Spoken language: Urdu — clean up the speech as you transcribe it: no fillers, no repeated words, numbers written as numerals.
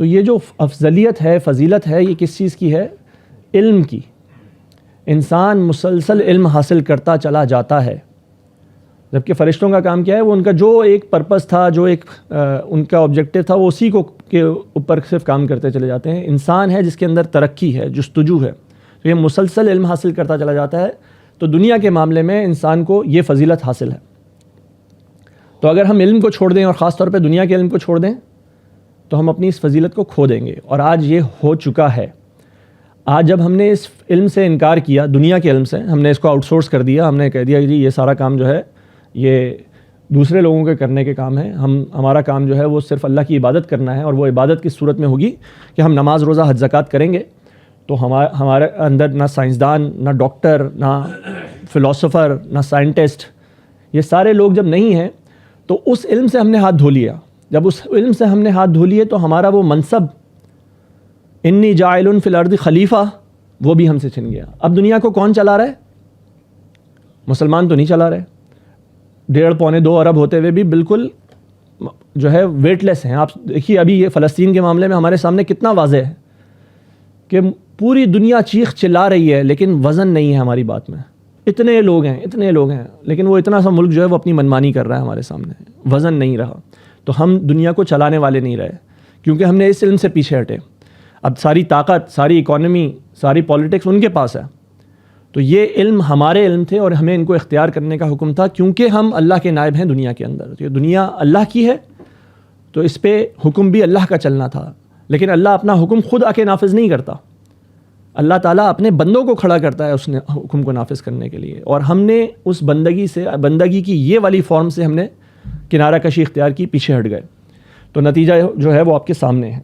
تو یہ جو افضلیت ہے، فضیلت ہے، یہ کس چیز کی ہے؟ علم کی. انسان مسلسل علم حاصل کرتا چلا جاتا ہے، جبکہ فرشتوں کا کام کیا ہے؟ وہ ان کا جو ایک پرپس تھا، جو ایک ان کا آبجیکٹو تھا، وہ اسی کو کے اوپر صرف کام کرتے چلے جاتے ہیں. انسان ہے جس کے اندر ترقی ہے، جستجو ہے، تو یہ مسلسل علم حاصل کرتا چلا جاتا ہے. تو دنیا کے معاملے میں انسان کو یہ فضیلت حاصل ہے. تو اگر ہم علم کو چھوڑ دیں اور خاص طور پہ دنیا کے علم کو چھوڑ دیں تو ہم اپنی اس فضیلت کو کھو دیں گے، اور آج یہ ہو چکا ہے. آج جب ہم نے اس علم سے انکار کیا، دنیا کے علم سے، ہم نے اس کو آؤٹ سورس کر دیا، ہم نے کہہ دیا کہ جی یہ سارا کام جو ہے یہ دوسرے لوگوں کے کرنے کے کام ہے، ہمارا کام جو ہے وہ صرف اللہ کی عبادت کرنا ہے، اور وہ عبادت کس صورت میں ہوگی کہ ہم نماز روزہ حج زکوٰۃ کریں گے. تو ہمارے اندر نہ سائنسدان، نہ ڈاکٹر، نہ فلاسفر، نہ سائنٹسٹ، یہ سارے لوگ جب نہیں ہیں تو اس علم سے ہم نے ہاتھ دھو لیا. جب اس علم سے ہم نے ہاتھ دھو لیے تو ہمارا وہ منصب انی جاعل فی الارض خلیفہ وہ بھی ہم سے چھن گیا. اب دنیا کو کون چلا رہا ہے؟ مسلمان تو نہیں چلا رہے. 1.5-2 ارب ہوتے ہوئے بھی بالکل جو ہے ویٹ لیس ہیں. آپ دیکھیے ابھی یہ فلسطین کے معاملے میں ہمارے سامنے کتنا واضح ہے کہ پوری دنیا چیخ چلا رہی ہے لیکن وزن نہیں ہے ہماری بات میں. اتنے لوگ ہیں لیکن وہ اتنا سا ملک جو ہے وہ اپنی منمانی کر رہا ہے ہمارے سامنے، وزن نہیں رہا. تو ہم دنیا کو چلانے والے نہیں رہے کیونکہ ہم نے اس علم سے پیچھے ہٹے. اب ساری طاقت، ساری اکانومی، ساری پالیٹکس ان کے پاس ہے. تو یہ علم ہمارے علم تھے اور ہمیں ان کو اختیار کرنے کا حکم تھا کیونکہ ہم اللہ کے نائب ہیں دنیا کے اندر. تو یہ دنیا اللہ کی ہے تو اس پہ حکم بھی اللہ کا چلنا تھا. لیکن اللہ اپنا حکم خود آ کے نافذ نہیں کرتا، اللہ تعالیٰ اپنے بندوں کو کھڑا کرتا ہے اس نے حکم کو نافذ کرنے کے لیے. اور ہم نے اس بندگی کی یہ والی فارم سے ہم نے کنارہ کشی اختیار کی، پیچھے ہٹ گئے. تو نتیجہ جو ہے وہ آپ کے سامنے ہے.